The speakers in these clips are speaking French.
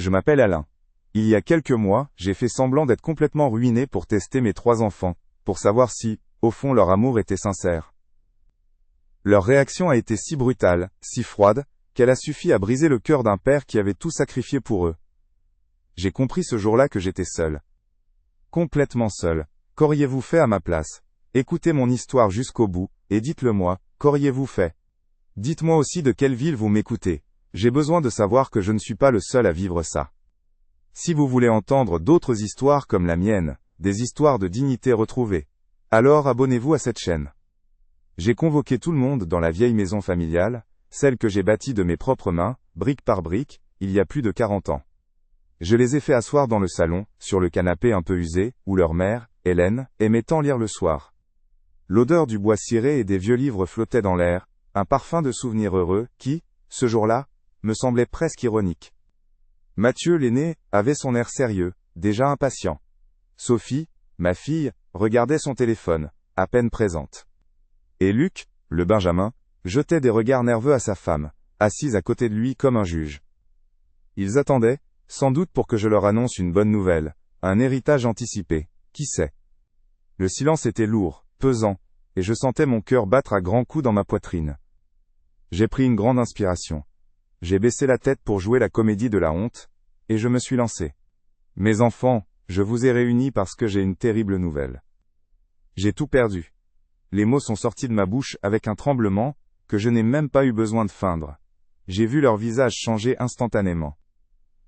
je m'appelle Alain. Il y a quelques mois, j'ai fait semblant d'être complètement ruiné pour tester mes 3 enfants, pour savoir si, au fond, leur amour était sincère. Leur réaction a été si brutale, si froide, qu'elle a suffi à briser le cœur d'un père qui avait tout sacrifié pour eux. J'ai compris ce jour-là que j'étais seul. Complètement seul. Qu'auriez-vous fait à ma place? Écoutez mon histoire jusqu'au bout, et dites-le moi, qu'auriez-vous fait? Dites-moi aussi de quelle ville vous m'écoutez. J'ai besoin de savoir que je ne suis pas le seul à vivre ça. Si vous voulez entendre d'autres histoires comme la mienne, des histoires de dignité retrouvée, alors abonnez-vous à cette chaîne. J'ai convoqué tout le monde dans la vieille maison familiale, celle que j'ai bâtie de mes propres mains, brique par brique, il y a plus de 40 ans. Je les ai fait asseoir dans le salon, sur le canapé un peu usé, où leur mère, Hélène, aimait tant lire le soir. L'odeur du bois ciré et des vieux livres flottait dans l'air, un parfum de souvenirs heureux, qui, ce jour-là, me semblait presque ironique. Mathieu, l'aîné, avait son air sérieux, déjà impatient. Sophie, ma fille, regardait son téléphone, à peine présente. Et Luc, le Benjamin, jetait des regards nerveux à sa femme, assise à côté de lui comme un juge. Ils attendaient, sans doute pour que je leur annonce une bonne nouvelle, un héritage anticipé, qui sait. Le silence était lourd, pesant, et je sentais mon cœur battre à grands coups dans ma poitrine. J'ai pris une grande inspiration. J'ai baissé la tête pour jouer la comédie de la honte, et je me suis lancé. Mes enfants, je vous ai réunis parce que j'ai une terrible nouvelle. J'ai tout perdu. Les mots sont sortis de ma bouche avec un tremblement, que je n'ai même pas eu besoin de feindre. J'ai vu leur visage changer instantanément.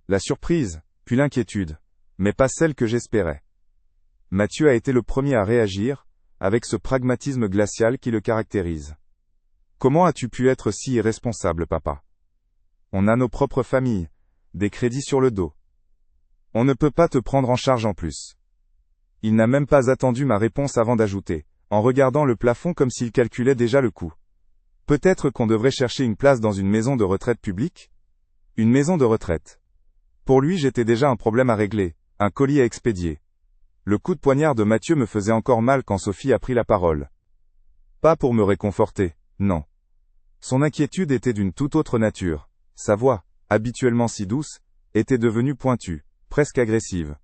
La surprise, puis l'inquiétude, mais pas celle que j'espérais. Mathieu a été le premier à réagir, avec ce pragmatisme glacial qui le caractérise. Comment as-tu pu être si irresponsable, papa? On a nos propres familles, des crédits sur le dos. On ne peut pas te prendre en charge en plus. Il n'a même pas attendu ma réponse avant d'ajouter, en regardant le plafond comme s'il calculait déjà le coût. Peut-être qu'on devrait chercher une place dans une maison de retraite publique? Une maison de retraite. Pour lui, j'étais déjà un problème à régler, un colis à expédier. Le coup de poignard de Mathieu me faisait encore mal quand Sophie a pris la parole. Pas pour me réconforter, non. Son inquiétude était d'une toute autre nature. Sa voix, habituellement si douce, était devenue pointue, presque agressive.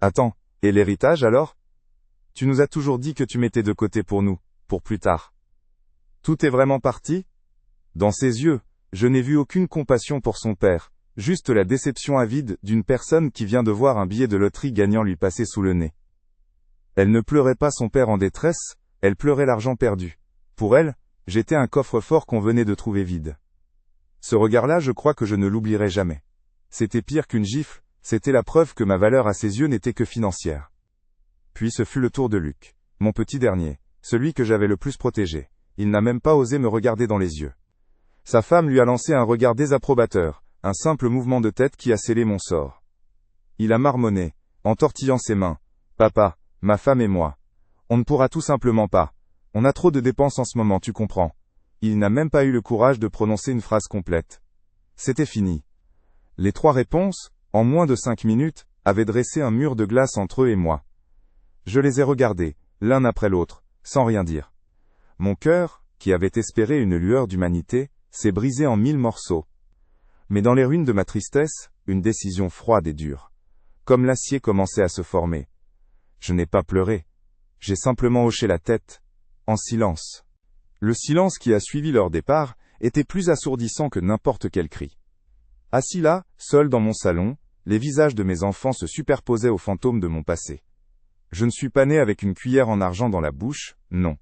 Attends, et l'héritage alors? Tu nous as toujours dit que tu mettais de côté pour nous, pour plus tard. Tout est vraiment parti? Dans ses yeux, je n'ai vu aucune compassion pour son père, juste la déception avide d'une personne qui vient de voir un billet de loterie gagnant lui passer sous le nez. Elle ne pleurait pas son père en détresse, elle pleurait l'argent perdu. Pour elle, j'étais un coffre-fort qu'on venait de trouver vide. Ce regard-là, je crois que je ne l'oublierai jamais. C'était pire qu'une gifle, c'était la preuve que ma valeur à ses yeux n'était que financière. Puis ce fut le tour de Luc, mon petit dernier, celui que j'avais le plus protégé. Il n'a même pas osé me regarder dans les yeux. Sa femme lui a lancé un regard désapprobateur, un simple mouvement de tête qui a scellé mon sort. Il a marmonné, en tortillant ses mains. Papa, ma femme et moi. On ne pourra tout simplement pas. On a trop de dépenses en ce moment, tu comprends. Il n'a même pas eu le courage de prononcer une phrase complète. C'était fini. Les 3 réponses, en moins de 5 minutes, avaient dressé un mur de glace entre eux et moi. Je les ai regardés, l'un après l'autre, sans rien dire. Mon cœur, qui avait espéré une lueur d'humanité, s'est brisé en 1000 morceaux. Mais dans les ruines de ma tristesse, une décision froide et dure. Comme l'acier commençait à se former. Je n'ai pas pleuré. J'ai simplement hoché la tête, en silence. Le silence qui a suivi leur départ était plus assourdissant que n'importe quel cri. Assis là, seul dans mon salon, les visages de mes enfants se superposaient aux fantômes de mon passé. Je ne suis pas né avec une cuillère en argent dans la bouche, non.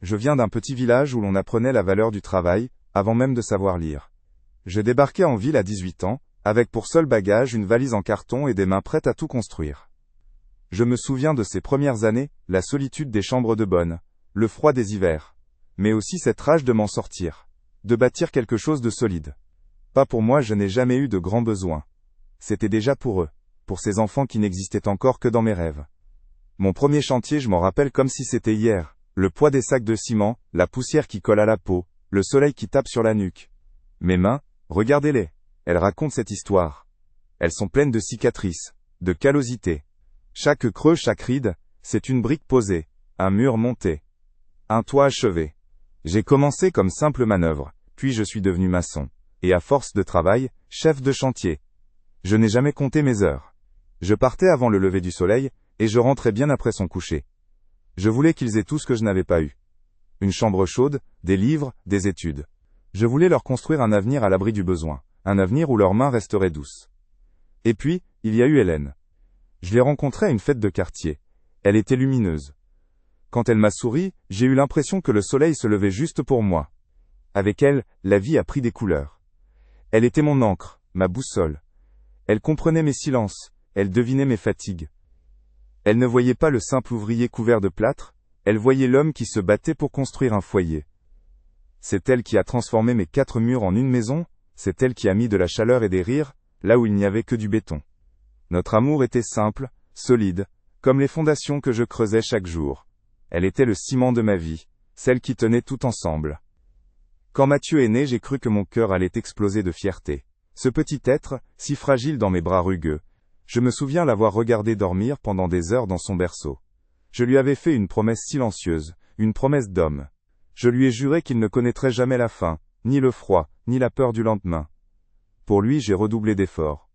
Je viens d'un petit village où l'on apprenait la valeur du travail, avant même de savoir lire. Je débarquais en ville à 18 ans, avec pour seul bagage une valise en carton et des mains prêtes à tout construire. Je me souviens de ces premières années, la solitude des chambres de bonne, le froid des hivers, mais aussi cette rage de m'en sortir, de bâtir quelque chose de solide. Pas pour moi, je n'ai jamais eu de grands besoins. C'était déjà pour eux, pour ces enfants qui n'existaient encore que dans mes rêves. Mon premier chantier, je m'en rappelle comme si c'était hier, le poids des sacs de ciment, la poussière qui colle à la peau, le soleil qui tape sur la nuque. Mes mains, regardez-les, elles racontent cette histoire. Elles sont pleines de cicatrices, de callosité. Chaque creux, chaque ride, c'est une brique posée, un mur monté, un toit achevé. J'ai commencé comme simple manœuvre, puis je suis devenu maçon, et à force de travail, chef de chantier. Je n'ai jamais compté mes heures. Je partais avant le lever du soleil, et je rentrais bien après son coucher. Je voulais qu'ils aient tout ce que je n'avais pas eu. Une chambre chaude, des livres, des études. Je voulais leur construire un avenir à l'abri du besoin, un avenir où leurs mains resteraient douces. Et puis, il y a eu Hélène. Je l'ai rencontrée à une fête de quartier. Elle était lumineuse. Quand elle m'a souri, j'ai eu l'impression que le soleil se levait juste pour moi. Avec elle, la vie a pris des couleurs. Elle était mon encre, ma boussole. Elle comprenait mes silences, elle devinait mes fatigues. Elle ne voyait pas le simple ouvrier couvert de plâtre, elle voyait l'homme qui se battait pour construire un foyer. C'est elle qui a transformé mes 4 murs en une maison, c'est elle qui a mis de la chaleur et des rires, là où il n'y avait que du béton. Notre amour était simple, solide, comme les fondations que je creusais chaque jour. Elle était le ciment de ma vie, celle qui tenait tout ensemble. Quand Mathieu est né, j'ai cru que mon cœur allait exploser de fierté. Ce petit être, si fragile dans mes bras rugueux, je me souviens l'avoir regardé dormir pendant des heures dans son berceau. Je lui avais fait une promesse silencieuse, une promesse d'homme. Je lui ai juré qu'il ne connaîtrait jamais la faim, ni le froid, ni la peur du lendemain. Pour lui, j'ai redoublé d'efforts.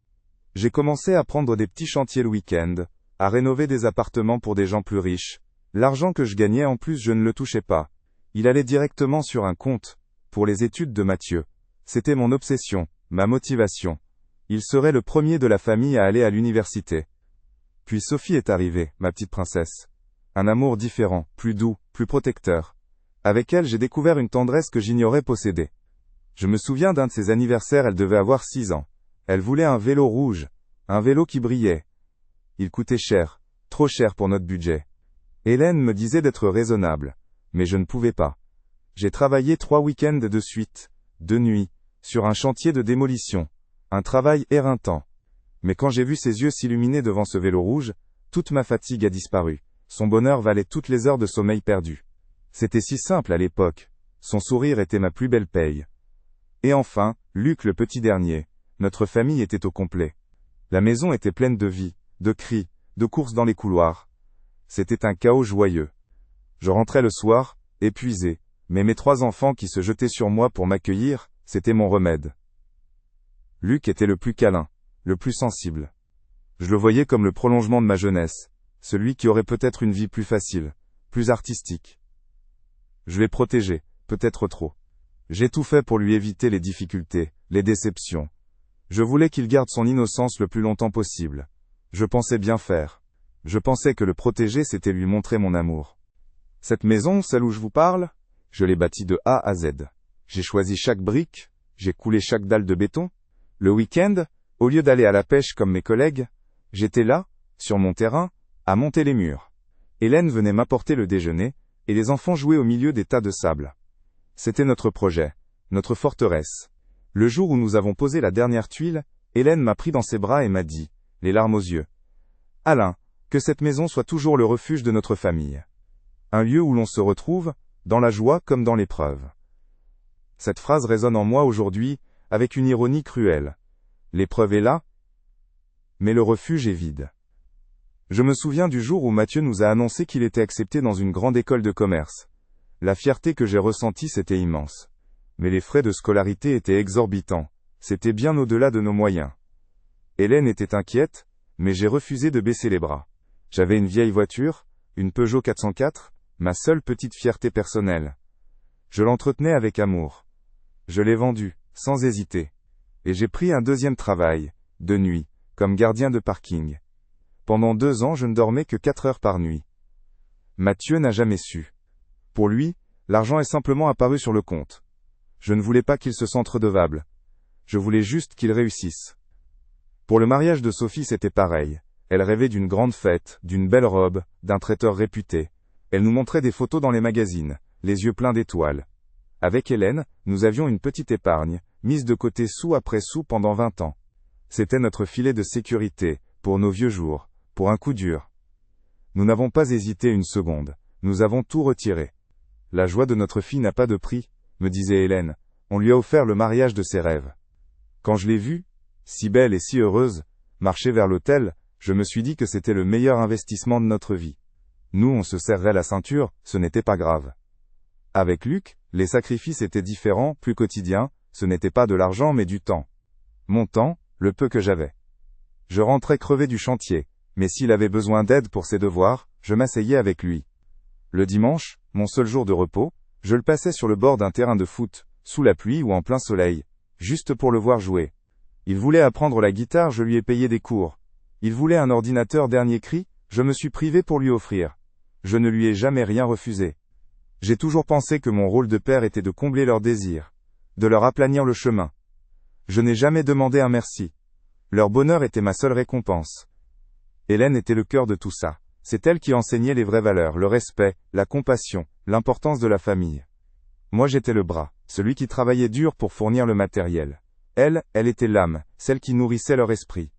J'ai commencé à prendre des petits chantiers le week-end, à rénover des appartements pour des gens plus riches. L'argent que je gagnais en plus, je ne le touchais pas. Il allait directement sur un compte, pour les études de Mathieu. C'était mon obsession, ma motivation. Il serait le premier de la famille à aller à l'université. Puis Sophie est arrivée, ma petite princesse. Un amour différent, plus doux, plus protecteur. Avec elle, j'ai découvert une tendresse que j'ignorais posséder. Je me souviens d'un de ses anniversaires, elle devait avoir 6 ans. Elle voulait un vélo rouge, un vélo qui brillait. Il coûtait cher, trop cher pour notre budget. Hélène me disait d'être raisonnable, mais je ne pouvais pas. J'ai travaillé 3 week-ends de suite, de nuit, sur un chantier de démolition. Un travail éreintant. Mais quand j'ai vu ses yeux s'illuminer devant ce vélo rouge, toute ma fatigue a disparu. Son bonheur valait toutes les heures de sommeil perdues. C'était si simple à l'époque. Son sourire était ma plus belle paye. Et enfin, Luc le petit dernier. Notre famille était au complet. La maison était pleine de vie, de cris, de courses dans les couloirs. C'était un chaos joyeux. Je rentrais le soir, épuisé, mais mes 3 enfants qui se jetaient sur moi pour m'accueillir, c'était mon remède. Luc était le plus câlin, le plus sensible. Je le voyais comme le prolongement de ma jeunesse, celui qui aurait peut-être une vie plus facile, plus artistique. Je l'ai protégé, peut-être trop. J'ai tout fait pour lui éviter les difficultés, les déceptions. Je voulais qu'il garde son innocence le plus longtemps possible. Je pensais bien faire. Je pensais que le protéger, c'était lui montrer mon amour. Cette maison, celle où je vous parle, je l'ai bâtie de A à Z. J'ai choisi chaque brique, j'ai coulé chaque dalle de béton. Le week-end, au lieu d'aller à la pêche comme mes collègues, j'étais là, sur mon terrain, à monter les murs. Hélène venait m'apporter le déjeuner, et les enfants jouaient au milieu des tas de sable. C'était notre projet, notre forteresse. Le jour où nous avons posé la dernière tuile, Hélène m'a pris dans ses bras et m'a dit, les larmes aux yeux, « Alain, que cette maison soit toujours le refuge de notre famille. Un lieu où l'on se retrouve, dans la joie comme dans l'épreuve. » Cette phrase résonne en moi aujourd'hui, avec une ironie cruelle. L'épreuve est là, mais le refuge est vide. Je me souviens du jour où Mathieu nous a annoncé qu'il était accepté dans une grande école de commerce. La fierté que j'ai ressentie, c'était immense. Mais les frais de scolarité étaient exorbitants. C'était bien au-delà de nos moyens. Hélène était inquiète, mais j'ai refusé de baisser les bras. J'avais une vieille voiture, une Peugeot 404, ma seule petite fierté personnelle. Je l'entretenais avec amour. Je l'ai vendue, sans hésiter. Et j'ai pris un deuxième travail, de nuit, comme gardien de parking. Pendant 2 ans, je ne dormais que 4 heures par nuit. Mathieu n'a jamais su. Pour lui, l'argent est simplement apparu sur le compte. Je ne voulais pas qu'il se sente redevable. Je voulais juste qu'il réussisse. Pour le mariage de Sophie, c'était pareil. Elle rêvait d'une grande fête, d'une belle robe, d'un traiteur réputé. Elle nous montrait des photos dans les magazines, les yeux pleins d'étoiles. Avec Hélène, nous avions une petite épargne, mise de côté sou après sou pendant 20 ans. C'était notre filet de sécurité, pour nos vieux jours, pour un coup dur. Nous n'avons pas hésité une seconde, nous avons tout retiré. La joie de notre fille n'a pas de prix, me disait Hélène, on lui a offert le mariage de ses rêves. Quand je l'ai vue, si belle et si heureuse, marcher vers l'autel, je me suis dit que c'était le meilleur investissement de notre vie. Nous, on se serrait la ceinture, ce n'était pas grave. Avec Luc, les sacrifices étaient différents, plus quotidiens, ce n'était pas de l'argent mais du temps. Mon temps, le peu que j'avais. Je rentrais crevé du chantier, mais s'il avait besoin d'aide pour ses devoirs, je m'asseyais avec lui. Le dimanche, mon seul jour de repos, je le passais sur le bord d'un terrain de foot, sous la pluie ou en plein soleil, juste pour le voir jouer. Il voulait apprendre la guitare, je lui ai payé des cours. Il voulait un ordinateur dernier cri, je me suis privé pour lui offrir. Je ne lui ai jamais rien refusé. J'ai toujours pensé que mon rôle de père était de combler leurs désirs, de leur aplanir le chemin. Je n'ai jamais demandé un merci. Leur bonheur était ma seule récompense. Hélène était le cœur de tout ça. C'est elle qui enseignait les vraies valeurs, le respect, la compassion, l'importance de la famille. Moi j'étais le bras, celui qui travaillait dur pour fournir le matériel. Elle était l'âme, celle qui nourrissait leur esprit.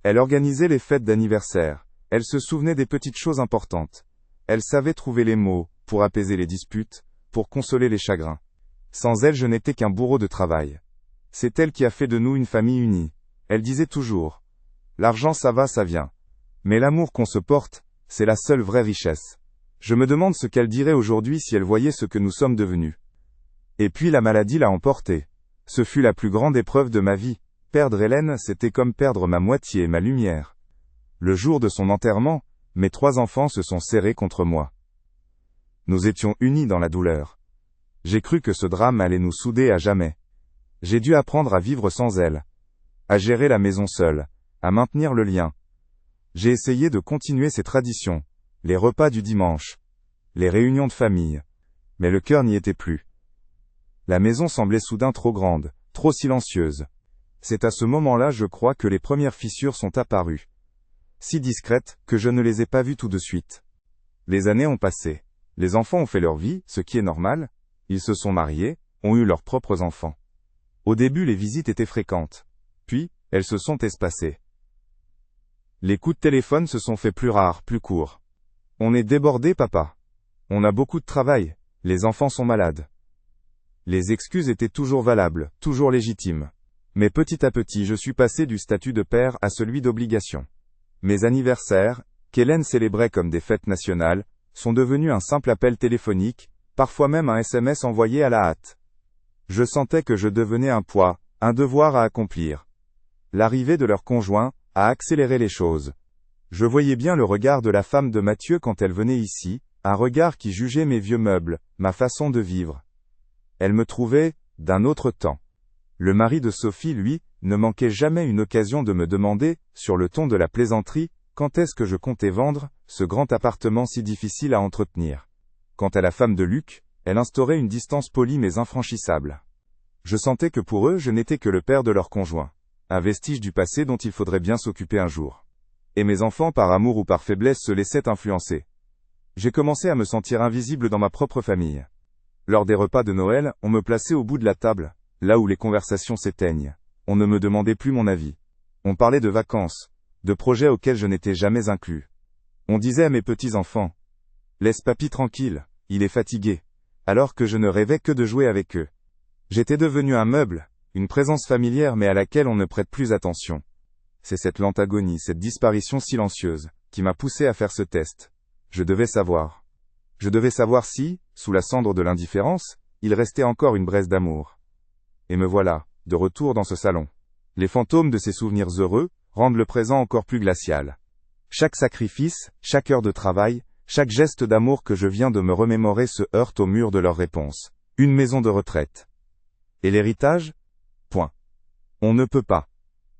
Elle organisait les fêtes d'anniversaire. Elle se souvenait des petites choses importantes. Elle savait trouver les mots, pour apaiser les disputes, pour consoler les chagrins. Sans elle, je n'étais qu'un bourreau de travail. C'est elle qui a fait de nous une famille unie. Elle disait toujours, l'argent ça va, ça vient. Mais l'amour qu'on se porte, c'est la seule vraie richesse. Je me demande ce qu'elle dirait aujourd'hui si elle voyait ce que nous sommes devenus. Et puis la maladie l'a emporté. Ce fut la plus grande épreuve de ma vie. Perdre Hélène, c'était comme perdre ma moitié et ma lumière. Le jour de son enterrement, mes 3 enfants se sont serrés contre moi. Nous étions unis dans la douleur. J'ai cru que ce drame allait nous souder à jamais. J'ai dû apprendre à vivre sans elle, à gérer la maison seule, à maintenir le lien. J'ai essayé de continuer ces traditions, les repas du dimanche, les réunions de famille, mais le cœur n'y était plus. La maison semblait soudain trop grande, trop silencieuse. C'est à ce moment-là, je crois, que les premières fissures sont apparues. Si discrètes, que je ne les ai pas vues tout de suite. Les années ont passé. Les enfants ont fait leur vie, ce qui est normal. Ils se sont mariés, ont eu leurs propres enfants. Au début, les visites étaient fréquentes. Puis, elles se sont espacées. Les coups de téléphone se sont fait plus rares, plus courts. On est débordé, papa. On a beaucoup de travail. Les enfants sont malades. Les excuses étaient toujours valables, toujours légitimes. Mais petit à petit, je suis passé du statut de père à celui d'obligation. Mes anniversaires, qu'Hélène célébrait comme des fêtes nationales, sont devenus un simple appel téléphonique, parfois même un SMS envoyé à la hâte. Je sentais que je devenais un poids, un devoir à accomplir. L'arrivée de leur conjoint a accéléré les choses. Je voyais bien le regard de la femme de Mathieu quand elle venait ici, un regard qui jugeait mes vieux meubles, ma façon de vivre. Elle me trouvait d'un autre temps. Le mari de Sophie, lui, ne manquait jamais une occasion de me demander, sur le ton de la plaisanterie, quand est-ce que je comptais vendre ce grand appartement si difficile à entretenir. Quant à la femme de Luc, elle instaurait une distance polie mais infranchissable. Je sentais que pour eux, je n'étais que le père de leur conjoint. Un vestige du passé dont il faudrait bien s'occuper un jour. Et mes enfants, par amour ou par faiblesse, se laissaient influencer. J'ai commencé à me sentir invisible dans ma propre famille. Lors des repas de Noël, on me plaçait au bout de la table, là où les conversations s'éteignent. On ne me demandait plus mon avis. On parlait de vacances, de projets auxquels je n'étais jamais inclus. On disait à mes petits-enfants, « Laisse papy tranquille, il est fatigué », alors que je ne rêvais que de jouer avec eux. J'étais devenu un meuble, une présence familière mais à laquelle on ne prête plus attention. C'est cette lente agonie, cette disparition silencieuse, qui m'a poussé à faire ce test. Je devais savoir. Je devais savoir si, sous la cendre de l'indifférence, il restait encore une braise d'amour. Et me voilà, de retour dans ce salon. Les fantômes de ces souvenirs heureux rendent le présent encore plus glacial. Chaque sacrifice, chaque heure de travail, chaque geste d'amour que je viens de me remémorer se heurte au mur de leur réponse. Une maison de retraite. Et l'héritage ? Point. On ne peut pas.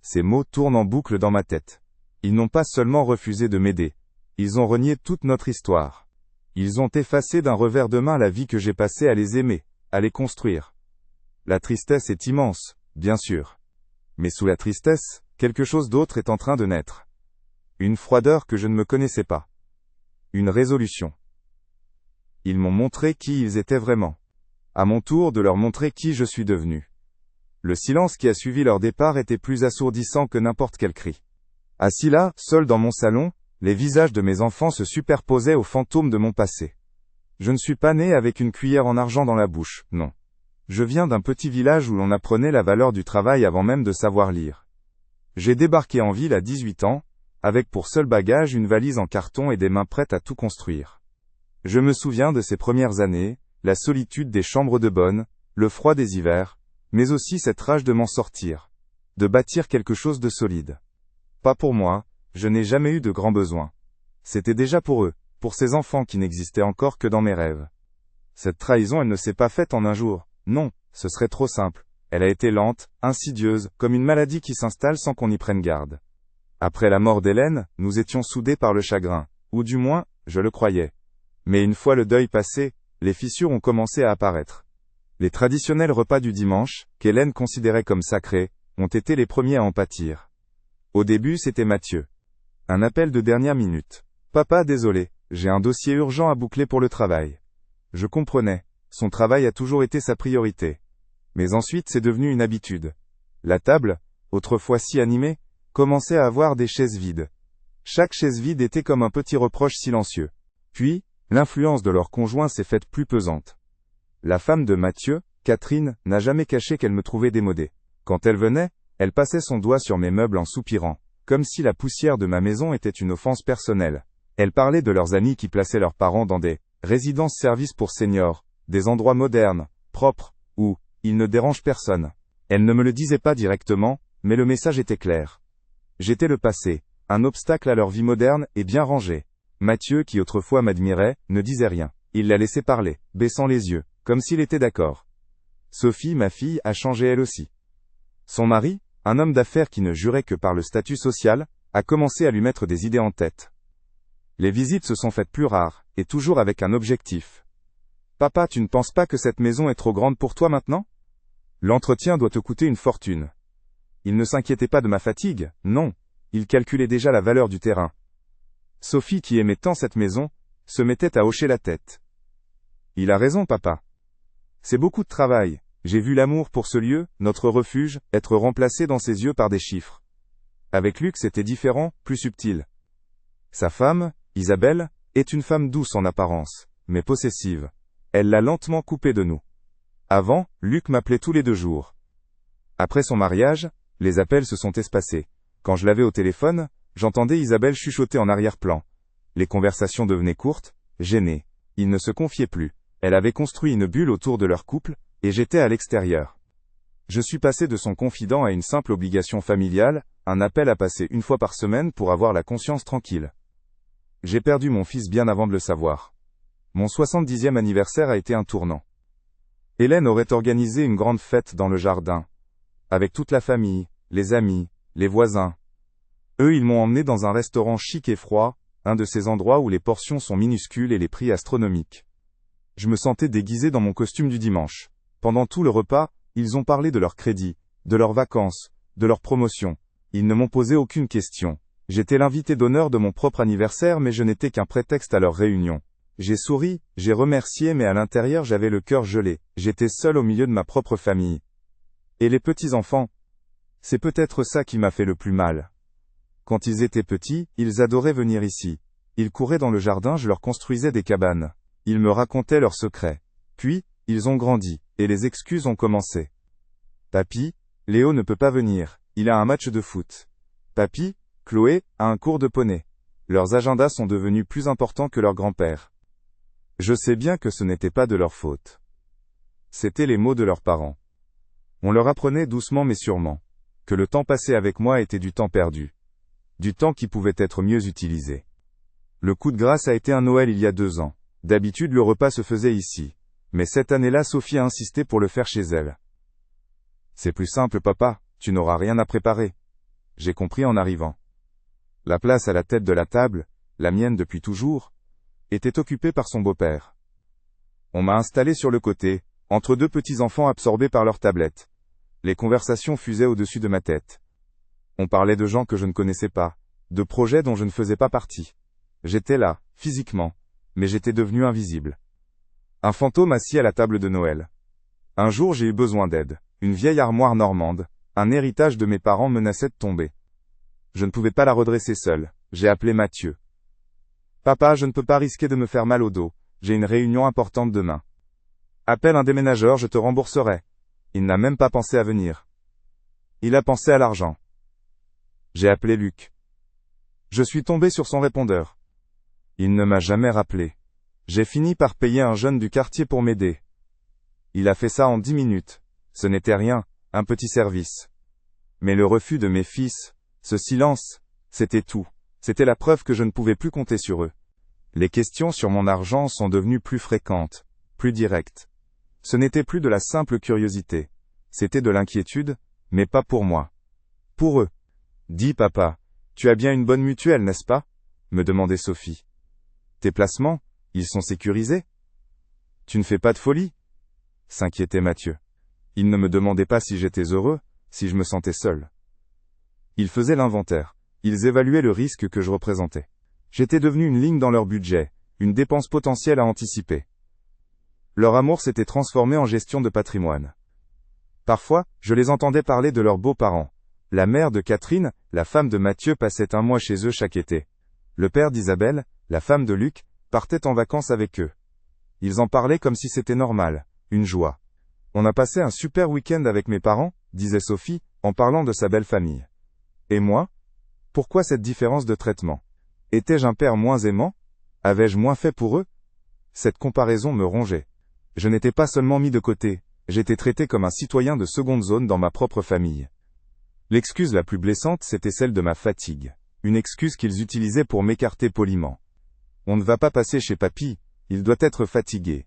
Ces mots tournent en boucle dans ma tête. Ils n'ont pas seulement refusé de m'aider. Ils ont renié toute notre histoire. Ils ont effacé d'un revers de main la vie que j'ai passée à les aimer, à les construire. La tristesse est immense, bien sûr. Mais sous la tristesse, quelque chose d'autre est en train de naître. Une froideur que je ne me connaissais pas. Une résolution. Ils m'ont montré qui ils étaient vraiment. À mon tour de leur montrer qui je suis devenu. Le silence qui a suivi leur départ était plus assourdissant que n'importe quel cri. Assis là, seul dans mon salon, les visages de mes enfants se superposaient aux fantômes de mon passé. Je ne suis pas né avec une cuillère en argent dans la bouche, non. Je viens d'un petit village où l'on apprenait la valeur du travail avant même de savoir lire. J'ai débarqué en ville à 18 ans, avec pour seul bagage une valise en carton et des mains prêtes à tout construire. Je me souviens de ces premières années, la solitude des chambres de bonne, le froid des hivers, mais aussi cette rage de m'en sortir, de bâtir quelque chose de solide. Pas pour moi, je n'ai jamais eu de grands besoins. C'était déjà pour eux, pour ces enfants qui n'existaient encore que dans mes rêves. Cette trahison, elle ne s'est pas faite en un jour. Non, ce serait trop simple. Elle a été lente, insidieuse, comme une maladie qui s'installe sans qu'on y prenne garde. Après la mort d'Hélène, nous étions soudés par le chagrin. Ou du moins, je le croyais. Mais une fois le deuil passé, les fissures ont commencé à apparaître. Les traditionnels repas du dimanche, qu'Hélène considérait comme sacrés, ont été les premiers à en pâtir. Au début, c'était Mathieu. Un appel de dernière minute. Papa, désolé, j'ai un dossier urgent à boucler pour le travail. Je comprenais. Son travail a toujours été sa priorité. Mais ensuite, c'est devenu une habitude. La table, autrefois si animée, commençait à avoir des chaises vides. Chaque chaise vide était comme un petit reproche silencieux. Puis, l'influence de leur conjoint s'est faite plus pesante. La femme de Mathieu, Catherine, n'a jamais caché qu'elle me trouvait démodée. Quand elle venait, elle passait son doigt sur mes meubles en soupirant, comme si la poussière de ma maison était une offense personnelle. Elle parlait de leurs amis qui plaçaient leurs parents dans des résidences-services pour seniors, des endroits modernes, propres, où ils ne dérangent personne. Elle ne me le disait pas directement, mais le message était clair. J'étais le passé, un obstacle à leur vie moderne et bien rangée. Mathieu, qui autrefois m'admirait, ne disait rien. Il la laissait parler, baissant les yeux, comme s'il était d'accord. Sophie, ma fille, a changé elle aussi. Son mari, un homme d'affaires qui ne jurait que par le statut social, a commencé à lui mettre des idées en tête. Les visites se sont faites plus rares, et toujours avec un objectif. Papa, tu ne penses pas que cette maison est trop grande pour toi maintenant? L'entretien doit te coûter une fortune. Il ne s'inquiétait pas de ma fatigue, non, il calculait déjà la valeur du terrain. Sophie, qui aimait tant cette maison, se mettait à hocher la tête. Il a raison, papa. C'est beaucoup de travail. J'ai vu l'amour pour ce lieu, notre refuge, être remplacé dans ses yeux par des chiffres. Avec Luc, c'était différent, plus subtil. Sa femme, Isabelle, est une femme douce en apparence, mais possessive. Elle l'a lentement coupé de nous. Avant, Luc m'appelait tous les 2 jours. Après son mariage, les appels se sont espacés. Quand je l'avais au téléphone, j'entendais Isabelle chuchoter en arrière-plan. Les conversations devenaient courtes, gênées. Ils ne se confiaient plus. Elle avait construit une bulle autour de leur couple, et j'étais à l'extérieur. Je suis passé de son confident à une simple obligation familiale, un appel à passer une fois par semaine pour avoir la conscience tranquille. J'ai perdu mon fils bien avant de le savoir. Mon 70e anniversaire a été un tournant. Hélène aurait organisé une grande fête dans le jardin. Avec toute la famille, les amis, les voisins. Eux, ils m'ont emmené dans un restaurant chic et froid, un de ces endroits où les portions sont minuscules et les prix astronomiques. Je me sentais déguisé dans mon costume du dimanche. Pendant tout le repas, ils ont parlé de leur crédit, de leurs vacances, de leurs promotions. Ils ne m'ont posé aucune question. J'étais l'invité d'honneur de mon propre anniversaire, mais je n'étais qu'un prétexte à leur réunion. J'ai souri, j'ai remercié, mais à l'intérieur j'avais le cœur gelé. J'étais seul au milieu de ma propre famille. Et les petits-enfants? C'est peut-être ça qui m'a fait le plus mal. Quand ils étaient petits, ils adoraient venir ici. Ils couraient dans le jardin, je leur construisais des cabanes. Ils me racontaient leurs secrets. Puis, ils ont grandi, et les excuses ont commencé. Papy, Léo ne peut pas venir, il a un match de foot. Papy, Chloé, a un cours de poney. Leurs agendas sont devenus plus importants que leur grand-père. Je sais bien que ce n'était pas de leur faute. C'étaient les mots de leurs parents. On leur apprenait doucement mais sûrement, que le temps passé avec moi était du temps perdu. Du temps qui pouvait être mieux utilisé. Le coup de grâce a été un Noël il y a 2 ans. D'habitude le repas se faisait ici. Mais cette année-là, Sophie a insisté pour le faire chez elle. C'est plus simple, papa, tu n'auras rien à préparer. J'ai compris en arrivant. La place à la tête de la table, la mienne depuis toujours, était occupée par son beau-père. On m'a installé sur le côté, entre 2 petits-enfants absorbés par leur tablette. Les conversations fusaient au-dessus de ma tête. On parlait de gens que je ne connaissais pas, de projets dont je ne faisais pas partie. J'étais là, physiquement, mais j'étais devenu invisible. Un fantôme assis à la table de Noël. Un jour j'ai eu besoin d'aide. Une vieille armoire normande, un héritage de mes parents menaçait de tomber. Je ne pouvais pas la redresser seul. J'ai appelé Mathieu. Papa, je ne peux pas risquer de me faire mal au dos. J'ai une réunion importante demain. Appelle un déménageur, je te rembourserai. Il n'a même pas pensé à venir. Il a pensé à l'argent. J'ai appelé Luc. Je suis tombé sur son répondeur. Il ne m'a jamais rappelé. J'ai fini par payer un jeune du quartier pour m'aider. Il a fait ça en 10 minutes. Ce n'était rien, un petit service. Mais le refus de mes fils, ce silence, C'était tout. C'était la preuve que je ne pouvais plus compter sur eux. Les questions sur mon argent sont devenues plus fréquentes, plus directes. Ce n'était plus de la simple curiosité. C'était de l'inquiétude, mais pas pour moi. Pour eux. Dis papa, tu as bien une bonne mutuelle, n'est-ce pas? Me demandait Sophie. Tes placements, ils sont sécurisés? Tu ne fais pas de folie? S'inquiétait Mathieu. Il ne me demandait pas si j'étais heureux, si je me sentais seul. Ils faisaient l'inventaire. Ils évaluaient le risque que je représentais. J'étais devenu une ligne dans leur budget, une dépense potentielle à anticiper. Leur amour s'était transformé en gestion de patrimoine. Parfois, je les entendais parler de leurs beaux-parents. La mère de Catherine, la femme de Mathieu, passait un mois chez eux chaque été. Le père d'Isabelle, la femme de Luc, partait en vacances avec eux. Ils en parlaient comme si c'était normal, une joie. On a passé un super week-end avec mes parents, disait Sophie, en parlant de sa belle famille. Et moi? Pourquoi cette différence de traitement? Étais-je un père moins aimant? Avais-je moins fait pour eux? Cette comparaison me rongeait. Je n'étais pas seulement mis de côté, j'étais traité comme un citoyen de seconde zone dans ma propre famille. L'excuse la plus blessante, c'était celle de ma fatigue. Une excuse qu'ils utilisaient pour m'écarter poliment. On ne va pas passer chez papy, il doit être fatigué.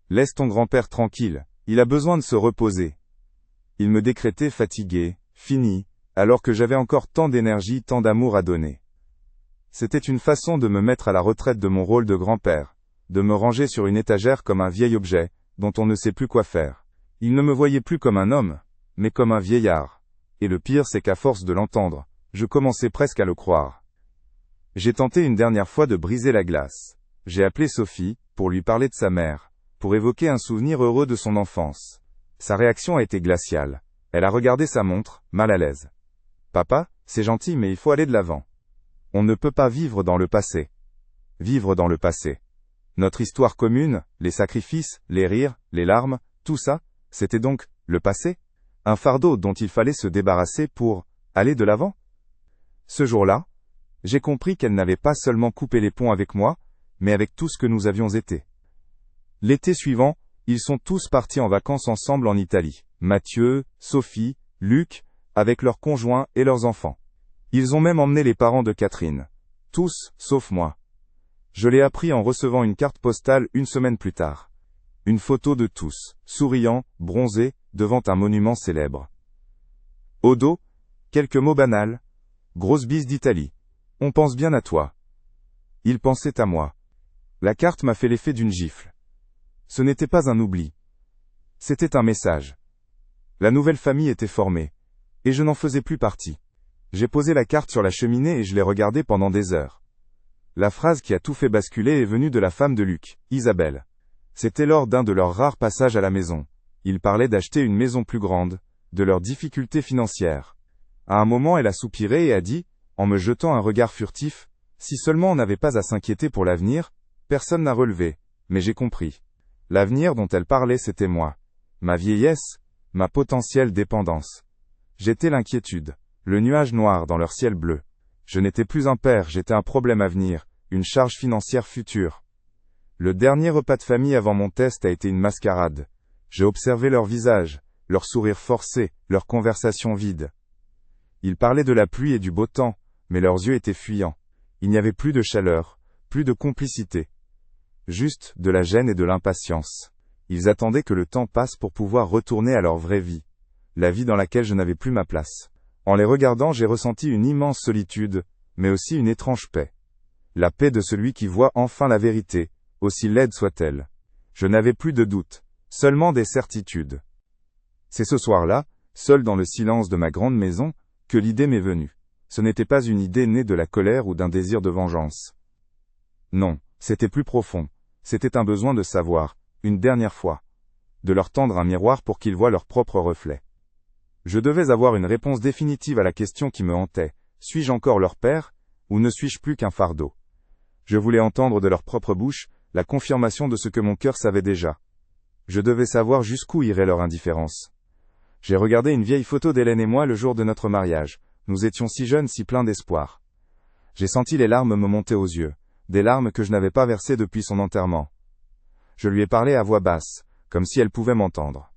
Laisse ton grand-père tranquille, il a besoin de se reposer. Il me décrétait fatigué, fini, alors que j'avais encore tant d'énergie, tant d'amour à donner. C'était une façon de me mettre à la retraite de mon rôle de grand-père, de me ranger sur une étagère comme un vieil objet, dont on ne sait plus quoi faire. Il ne me voyait plus comme un homme, mais comme un vieillard. Et le pire, c'est qu'à force de l'entendre, je commençais presque à le croire. J'ai tenté une dernière fois de briser la glace. J'ai appelé Sophie, pour lui parler de sa mère, pour évoquer un souvenir heureux de son enfance. Sa réaction a été glaciale. Elle a regardé sa montre, mal à l'aise. Papa, c'est gentil mais il faut aller de l'avant. On ne peut pas vivre dans le passé. Vivre dans le passé. Notre histoire commune, les sacrifices, les rires, les larmes, tout ça, c'était donc le passé? Un fardeau dont il fallait se débarrasser pour aller de l'avant? Ce jour-là, j'ai compris qu'elle n'avait pas seulement coupé les ponts avec moi, mais avec tout ce que nous avions été. L'été suivant, ils sont tous partis en vacances ensemble en Italie. Mathieu, Sophie, Luc, avec leurs conjoints et leurs enfants. Ils ont même emmené les parents de Catherine. Tous, sauf moi. Je l'ai appris en recevant une carte postale une semaine plus tard. Une photo de tous, souriants, bronzés, devant un monument célèbre. Au dos, quelques mots banals. Grosse bise d'Italie. On pense bien à toi. Ils pensaient à moi. La carte m'a fait l'effet d'une gifle. Ce n'était pas un oubli. C'était un message. La nouvelle famille était formée. Et je n'en faisais plus partie. J'ai posé la carte sur la cheminée et je l'ai regardée pendant des heures. La phrase qui a tout fait basculer est venue de la femme de Luc, Isabelle. C'était lors d'un de leurs rares passages à la maison. Ils parlaient d'acheter une maison plus grande, de leurs difficultés financières. À un moment, elle a soupiré et a dit, en me jetant un regard furtif, si seulement on n'avait pas à s'inquiéter pour l'avenir, personne n'a relevé, mais j'ai compris. L'avenir dont elle parlait, c'était moi. Ma vieillesse, ma potentielle dépendance. J'étais l'inquiétude, le nuage noir dans leur ciel bleu. Je n'étais plus un père, j'étais un problème à venir, une charge financière future. Le dernier repas de famille avant mon test a été une mascarade. J'ai observé leur visage, leur sourire forcé, leurs conversations vides. Ils parlaient de la pluie et du beau temps, mais leurs yeux étaient fuyants. Il n'y avait plus de chaleur, plus de complicité. Juste de la gêne et de l'impatience. Ils attendaient que le temps passe pour pouvoir retourner à leur vraie vie. La vie dans laquelle je n'avais plus ma place. En les regardant, j'ai ressenti une immense solitude, mais aussi une étrange paix. La paix de celui qui voit enfin la vérité, aussi laide soit-elle. Je n'avais plus de doute, seulement des certitudes. C'est ce soir-là, seul dans le silence de ma grande maison, que l'idée m'est venue. Ce n'était pas une idée née de la colère ou d'un désir de vengeance. Non, c'était plus profond. C'était un besoin de savoir, une dernière fois. De leur tendre un miroir pour qu'ils voient leur propre reflet. Je devais avoir une réponse définitive à la question qui me hantait. Suis-je encore leur père, ou ne suis-je plus qu'un fardeau? Je voulais entendre de leur propre bouche, la confirmation de ce que mon cœur savait déjà. Je devais savoir jusqu'où irait leur indifférence. J'ai regardé une vieille photo d'Hélène et moi le jour de notre mariage. Nous étions si jeunes, si pleins d'espoir. J'ai senti les larmes me monter aux yeux, des larmes que je n'avais pas versées depuis son enterrement. Je lui ai parlé à voix basse, comme si elle pouvait m'entendre.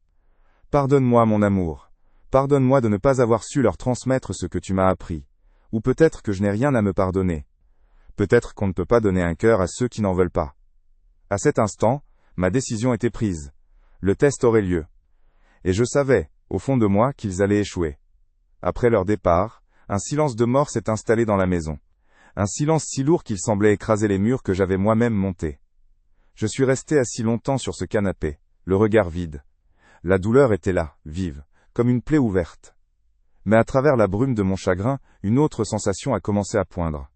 Pardonne-moi, mon amour. Pardonne-moi de ne pas avoir su leur transmettre ce que tu m'as appris. Ou peut-être que je n'ai rien à me pardonner. Peut-être qu'on ne peut pas donner un cœur à ceux qui n'en veulent pas. À cet instant, ma décision était prise. Le test aurait lieu. Et je savais, au fond de moi, qu'ils allaient échouer. Après leur départ, un silence de mort s'est installé dans la maison. Un silence si lourd qu'il semblait écraser les murs que j'avais moi-même montés. Je suis resté assis longtemps sur ce canapé, le regard vide. La douleur était là, vive, comme une plaie ouverte. Mais à travers la brume de mon chagrin, une autre sensation a commencé à poindre.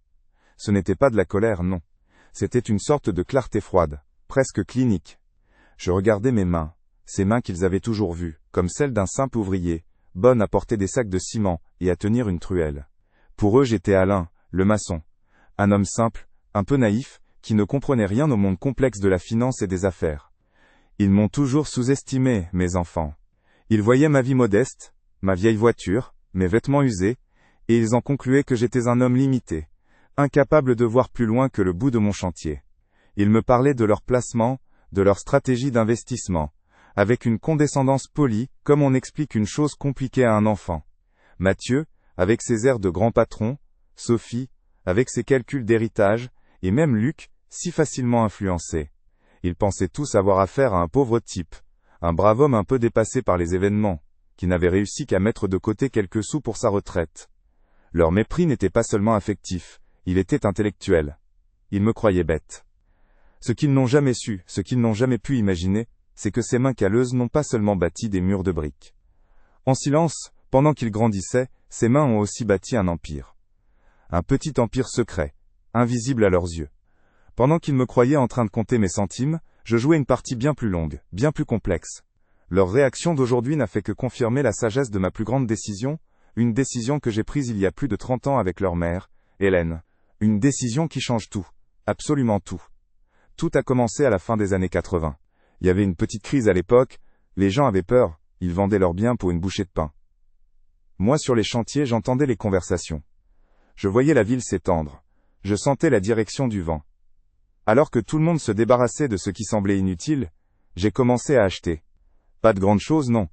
Ce n'était pas de la colère, non. C'était une sorte de clarté froide, presque clinique. Je regardais mes mains, ces mains qu'ils avaient toujours vues, comme celles d'un simple ouvrier, bonnes à porter des sacs de ciment et à tenir une truelle. Pour eux, j'étais Alain, le maçon. Un homme simple, un peu naïf, qui ne comprenait rien au monde complexe de la finance et des affaires. Ils m'ont toujours sous-estimé, mes enfants. Ils voyaient ma vie modeste, ma vieille voiture, mes vêtements usés, et ils en concluaient que j'étais un homme limité, incapable de voir plus loin que le bout de mon chantier. Ils me parlaient de leur placement, de leur stratégie d'investissement, avec une condescendance polie, comme on explique une chose compliquée à un enfant. Mathieu, avec ses airs de grand patron, Sophie, avec ses calculs d'héritage, et même Luc, si facilement influencé. Ils pensaient tous avoir affaire à un pauvre type, un brave homme un peu dépassé par les événements, qui n'avait réussi qu'à mettre de côté quelques sous pour sa retraite. Leur mépris n'était pas seulement affectif, il était intellectuel. Ils me croyaient bête. Ce qu'ils n'ont jamais su, ce qu'ils n'ont jamais pu imaginer, c'est que ces mains calleuses n'ont pas seulement bâti des murs de briques. En silence, pendant qu'ils grandissaient, ces mains ont aussi bâti un empire. Un petit empire secret, invisible à leurs yeux. Pendant qu'ils me croyaient en train de compter mes centimes, je jouais une partie bien plus longue, bien plus complexe. Leur réaction d'aujourd'hui n'a fait que confirmer la sagesse de ma plus grande décision, une décision que j'ai prise il y a plus de 30 ans avec leur mère, Hélène. Une décision qui change tout, absolument tout. Tout a commencé à la fin des années 80. Il y avait une petite crise à l'époque, les gens avaient peur, ils vendaient leurs biens pour une bouchée de pain. Moi sur les chantiers j'entendais les conversations. Je voyais la ville s'étendre. Je sentais la direction du vent. Alors que tout le monde se débarrassait de ce qui semblait inutile, j'ai commencé à acheter. Pas de grandes choses, non.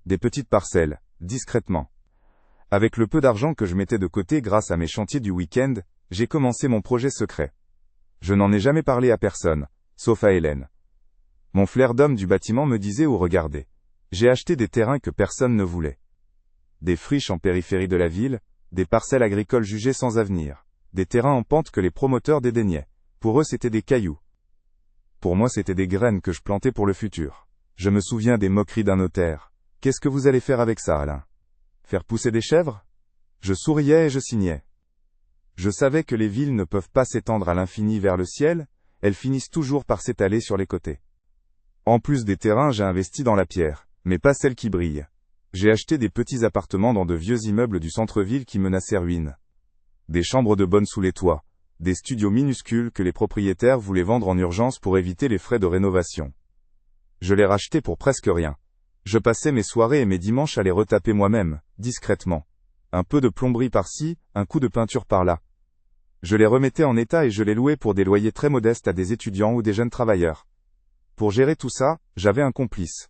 Des petites parcelles, discrètement. Avec le peu d'argent que je mettais de côté grâce à mes chantiers du week-end, j'ai commencé mon projet secret. Je n'en ai jamais parlé à personne, sauf à Hélène. Mon flair d'homme du bâtiment me disait où regarder. J'ai acheté des terrains que personne ne voulait. Des friches en périphérie de la ville, des parcelles agricoles jugées sans avenir, des terrains en pente que les promoteurs dédaignaient. Pour eux c'était des cailloux. Pour moi c'était des graines que je plantais pour le futur. Je me souviens des moqueries d'un notaire. Qu'est-ce que vous allez faire avec ça, Alain? Faire pousser des chèvres? Je souriais et je signais. Je savais que les villes ne peuvent pas s'étendre à l'infini vers le ciel, elles finissent toujours par s'étaler sur les côtés. En plus des terrains, j'ai investi dans la pierre, mais pas celle qui brille. J'ai acheté des petits appartements dans de vieux immeubles du centre-ville qui menaçaient ruine. Des chambres de bonne sous les toits, des studios minuscules que les propriétaires voulaient vendre en urgence pour éviter les frais de rénovation. Je les rachetais pour presque rien. Je passais mes soirées et mes dimanches à les retaper moi-même, discrètement. Un peu de plomberie par-ci, un coup de peinture par-là. Je les remettais en état et je les louais pour des loyers très modestes à des étudiants ou des jeunes travailleurs. Pour gérer tout ça, j'avais un complice.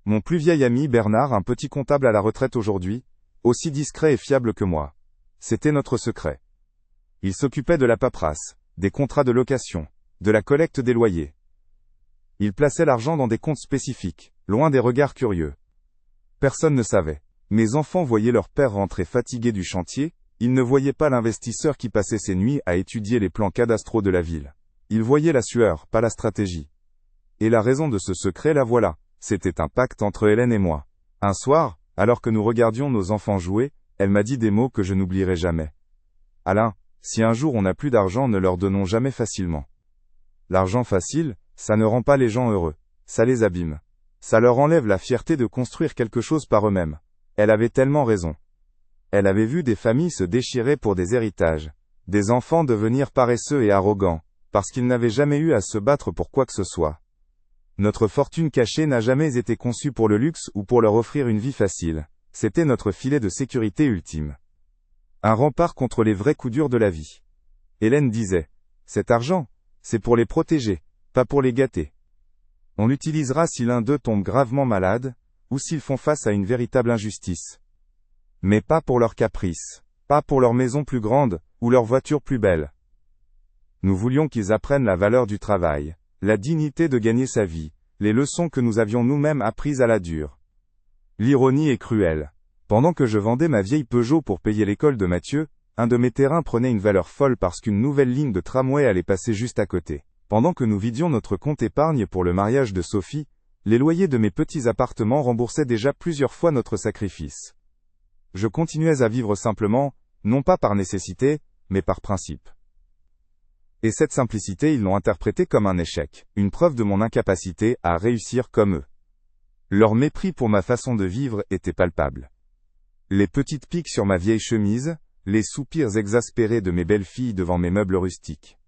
Mon plus vieil ami Bernard, un petit comptable à la retraite aujourd'hui, aussi discret et fiable que moi. C'était notre secret. Il s'occupait de la paperasse, des contrats de location, de la collecte des loyers. Il plaçait l'argent dans des comptes spécifiques, loin des regards curieux. Personne ne savait. Mes enfants voyaient leur père rentrer fatigué du chantier, ils ne voyaient pas l'investisseur qui passait ses nuits à étudier les plans cadastraux de la ville. Ils voyaient la sueur, pas la stratégie. Et la raison de ce secret, la voilà. C'était un pacte entre Hélène et moi. Un soir, alors que nous regardions nos enfants jouer, elle m'a dit des mots que je n'oublierai jamais. Alain, si un jour on n'a plus d'argent, ne leur donnons jamais facilement. L'argent facile, ça ne rend pas les gens heureux. Ça les abîme. Ça leur enlève la fierté de construire quelque chose par eux-mêmes. Elle avait tellement raison. Elle avait vu des familles se déchirer pour des héritages. Des enfants devenir paresseux et arrogants, parce qu'ils n'avaient jamais eu à se battre pour quoi que ce soit. Notre fortune cachée n'a jamais été conçue pour le luxe ou pour leur offrir une vie facile. C'était notre filet de sécurité ultime. Un rempart contre les vrais coups durs de la vie. Hélène disait, cet argent, c'est pour les protéger, pas pour les gâter. On l'utilisera si l'un d'eux tombe gravement malade, ou s'ils font face à une véritable injustice. Mais pas pour leurs caprices. Pas pour leur maison plus grande, ou leur voiture plus belle. Nous voulions qu'ils apprennent la valeur du travail, la dignité de gagner sa vie, les leçons que nous avions nous-mêmes apprises à la dure. L'ironie est cruelle. Pendant que je vendais ma vieille Peugeot pour payer l'école de Mathieu, un de mes terrains prenait une valeur folle parce qu'une nouvelle ligne de tramway allait passer juste à côté. Pendant que nous vidions notre compte épargne pour le mariage de Sophie, les loyers de mes petits appartements remboursaient déjà plusieurs fois notre sacrifice. Je continuais à vivre simplement, non pas par nécessité, mais par principe. Et cette simplicité ils l'ont interprétée comme un échec, une preuve de mon incapacité à réussir comme eux. Leur mépris pour ma façon de vivre était palpable. Les petites piques sur ma vieille chemise, les soupirs exaspérés de mes belles-filles devant mes meubles rustiques.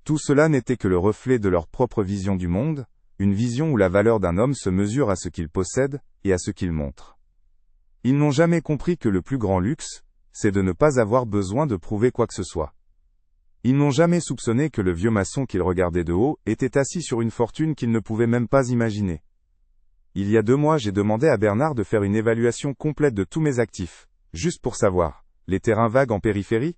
Tout cela n'était que le reflet de leur propre vision du monde, une vision où la valeur d'un homme se mesure à ce qu'il possède et à ce qu'il montre. Ils n'ont jamais compris que le plus grand luxe, c'est de ne pas avoir besoin de prouver quoi que ce soit. Ils n'ont jamais soupçonné que le vieux maçon qu'ils regardaient de haut était assis sur une fortune qu'ils ne pouvaient même pas imaginer. Il y a 2 mois, j'ai demandé à Bernard de faire une évaluation complète de tous mes actifs, juste pour savoir, les terrains vagues en périphérie?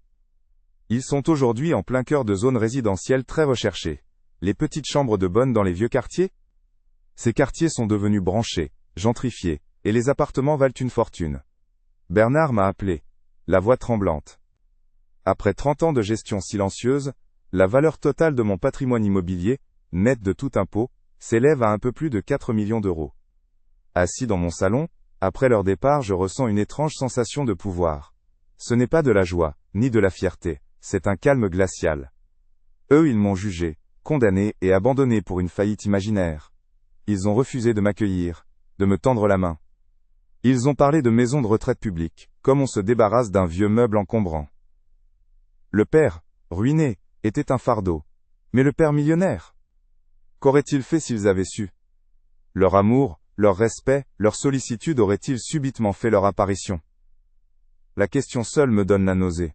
Ils sont aujourd'hui en plein cœur de zones résidentielles très recherchées. Les petites chambres de bonne dans les vieux quartiers? Ces quartiers sont devenus branchés, gentrifiés, et les appartements valent une fortune. Bernard m'a appelé, la voix tremblante. Après 30 ans de gestion silencieuse, la valeur totale de mon patrimoine immobilier, net de tout impôt, s'élève à un peu plus de 4 millions d'euros. Assis dans mon salon, après leur départ, je ressens une étrange sensation de pouvoir. Ce n'est pas de la joie, ni de la fierté, c'est un calme glacial. Eux, ils m'ont jugé, condamné et abandonné pour une faillite imaginaire. Ils ont refusé de m'accueillir, de me tendre la main. Ils ont parlé de maisons de retraite publiques, comme on se débarrasse d'un vieux meuble encombrant. Le père, ruiné, était un fardeau. Mais le père millionnaire? Qu'auraient-ils fait s'ils avaient su? Leur amour, leur respect, leur sollicitude auraient-ils subitement fait leur apparition? La question seule me donne la nausée.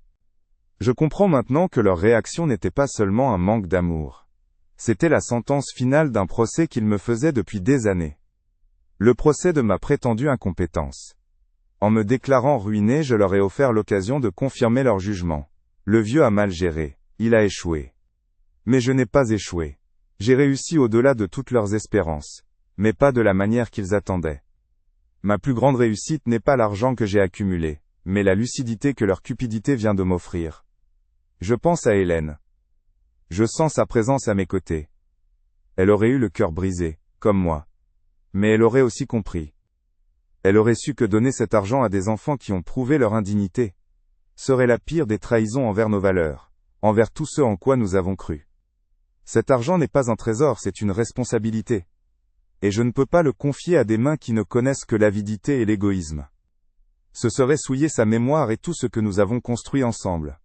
Je comprends maintenant que leur réaction n'était pas seulement un manque d'amour. C'était la sentence finale d'un procès qu'ils me faisaient depuis des années. Le procès de ma prétendue incompétence. En me déclarant ruiné, je leur ai offert l'occasion de confirmer leur jugement. Le vieux a mal géré, il a échoué. Mais je n'ai pas échoué. J'ai réussi au-delà de toutes leurs espérances, mais pas de la manière qu'ils attendaient. Ma plus grande réussite n'est pas l'argent que j'ai accumulé, mais la lucidité que leur cupidité vient de m'offrir. Je pense à Hélène. Je sens sa présence à mes côtés. Elle aurait eu le cœur brisé, comme moi. Mais elle aurait aussi compris. Elle aurait su que donner cet argent à des enfants qui ont prouvé leur indignité serait la pire des trahisons envers nos valeurs, envers tout ce en quoi nous avons cru. Cet argent n'est pas un trésor, c'est une responsabilité. Et je ne peux pas le confier à des mains qui ne connaissent que l'avidité et l'égoïsme. Ce serait souiller sa mémoire et tout ce que nous avons construit ensemble.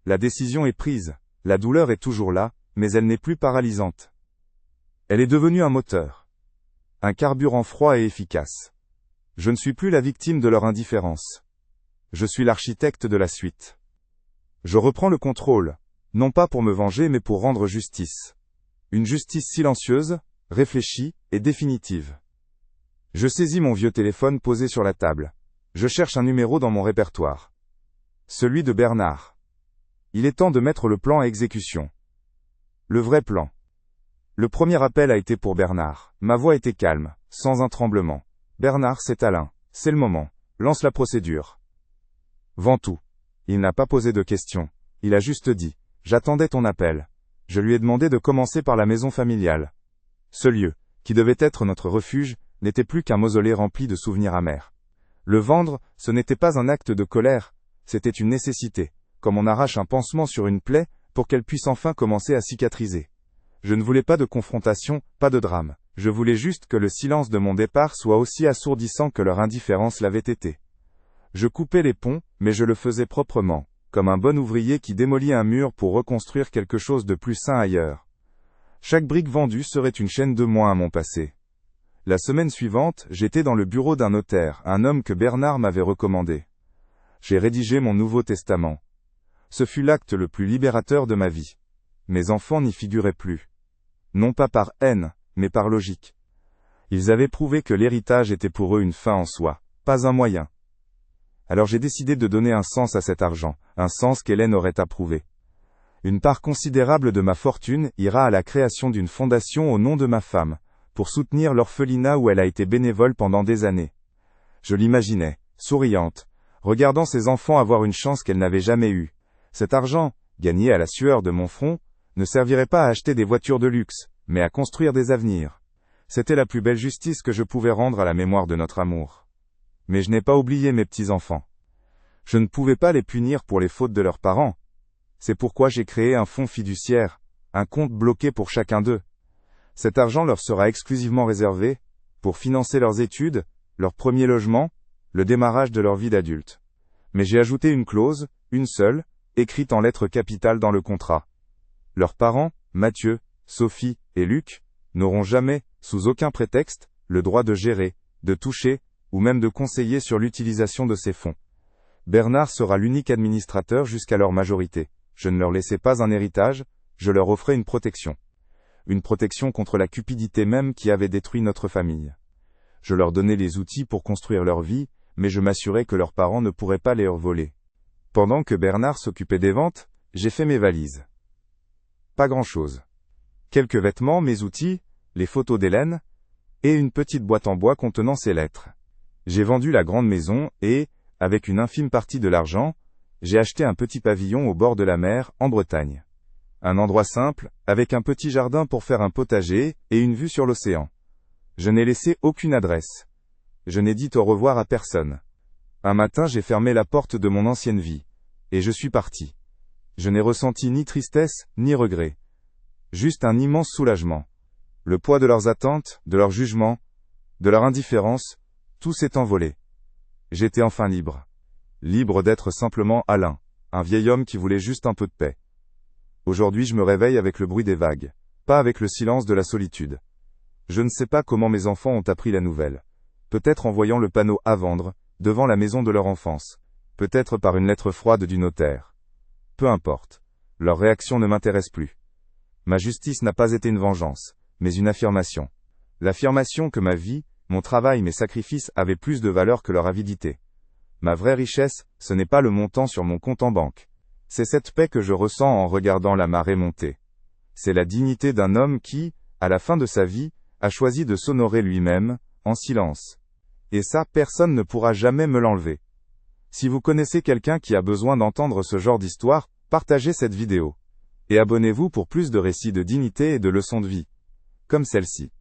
La décision est prise, la douleur est toujours là, mais elle n'est plus paralysante. Elle est devenue un moteur. Un carburant froid et efficace. Je ne suis plus la victime de leur indifférence. Je suis l'architecte de la suite. Je reprends le contrôle, non pas pour me venger mais pour rendre justice. Une justice silencieuse, réfléchie et définitive. Je saisis mon vieux téléphone posé sur la table. Je cherche un numéro dans mon répertoire. Celui de Bernard. Il est temps de mettre le plan à exécution. Le vrai plan. Le premier appel a été pour Bernard. Ma voix était calme, sans un tremblement. Bernard, c'est Alain. C'est le moment. Lance la procédure. Ventoux. Il n'a pas posé de questions. Il a juste dit. J'attendais ton appel. Je lui ai demandé de commencer par la maison familiale. Ce lieu, qui devait être notre refuge, n'était plus qu'un mausolée rempli de souvenirs amers. Le vendre, ce n'était pas un acte de colère, c'était une nécessité, comme on arrache un pansement sur une plaie, pour qu'elle puisse enfin commencer à cicatriser. Je ne voulais pas de confrontation, pas de drame. Je voulais juste que le silence de mon départ soit aussi assourdissant que leur indifférence l'avait été. Je coupais les ponts, mais je le faisais proprement, comme un bon ouvrier qui démolit un mur pour reconstruire quelque chose de plus sain ailleurs. Chaque brique vendue serait une chaîne de moins à mon passé. La semaine suivante, j'étais dans le bureau d'un notaire, un homme que Bernard m'avait recommandé. J'ai rédigé mon Nouveau Testament. Ce fut l'acte le plus libérateur de ma vie. Mes enfants n'y figuraient plus. Non pas par haine, mais par logique. Ils avaient prouvé que l'héritage était pour eux une fin en soi, pas un moyen. Alors j'ai décidé de donner un sens à cet argent, un sens qu'Hélène aurait approuvé. Une part considérable de ma fortune ira à la création d'une fondation au nom de ma femme, pour soutenir l'orphelinat où elle a été bénévole pendant des années. Je l'imaginais, souriante, regardant ses enfants avoir une chance qu'elle n'avait jamais eue. Cet argent, gagné à la sueur de mon front, ne servirait pas à acheter des voitures de luxe, mais à construire des avenirs. C'était la plus belle justice que je pouvais rendre à la mémoire de notre amour. Mais je n'ai pas oublié mes petits-enfants. Je ne pouvais pas les punir pour les fautes de leurs parents. C'est pourquoi j'ai créé un fonds fiduciaire, un compte bloqué pour chacun d'eux. Cet argent leur sera exclusivement réservé pour financer leurs études, leur premier logement, le démarrage de leur vie d'adulte. Mais j'ai ajouté une clause, une seule, écrite en lettres capitales dans le contrat. Leurs parents, Mathieu, Sophie et Luc, n'auront jamais, sous aucun prétexte, le droit de gérer, de toucher, ou même de conseiller sur l'utilisation de ces fonds. Bernard sera l'unique administrateur jusqu'à leur majorité. Je ne leur laissais pas un héritage, je leur offrais une protection. Une protection contre la cupidité même qui avait détruit notre famille. Je leur donnais les outils pour construire leur vie, mais je m'assurais que leurs parents ne pourraient pas les voler. Pendant que Bernard s'occupait des ventes, j'ai fait mes valises. Pas grand-chose. Quelques vêtements, mes outils, les photos d'Hélène, et une petite boîte en bois contenant ses lettres. J'ai vendu la grande maison et, avec une infime partie de l'argent, j'ai acheté un petit pavillon au bord de la mer, en Bretagne. Un endroit simple, avec un petit jardin pour faire un potager et une vue sur l'océan. Je n'ai laissé aucune adresse. Je n'ai dit au revoir à personne. Un matin, j'ai fermé la porte de mon ancienne vie. Et je suis parti. Je n'ai ressenti ni tristesse, ni regret. Juste un immense soulagement. Le poids de leurs attentes, de leurs jugements, de leur indifférence, tout s'est envolé. J'étais enfin libre. Libre d'être simplement Alain, un vieil homme qui voulait juste un peu de paix. Aujourd'hui je me réveille avec le bruit des vagues, pas avec le silence de la solitude. Je ne sais pas comment mes enfants ont appris la nouvelle. Peut-être en voyant le panneau « à vendre » devant la maison de leur enfance. Peut-être par une lettre froide du notaire. Peu importe. Leur réaction ne m'intéresse plus. Ma justice n'a pas été une vengeance, mais une affirmation. L'affirmation que ma vie, mon travail, mes sacrifices avaient plus de valeur que leur avidité. Ma vraie richesse, ce n'est pas le montant sur mon compte en banque. C'est cette paix que je ressens en regardant la marée monter. C'est la dignité d'un homme qui, à la fin de sa vie, a choisi de s'honorer lui-même, en silence. Et ça, personne ne pourra jamais me l'enlever. Si vous connaissez quelqu'un qui a besoin d'entendre ce genre d'histoire, partagez cette vidéo. Et abonnez-vous pour plus de récits de dignité et de leçons de vie. Comme celle-ci.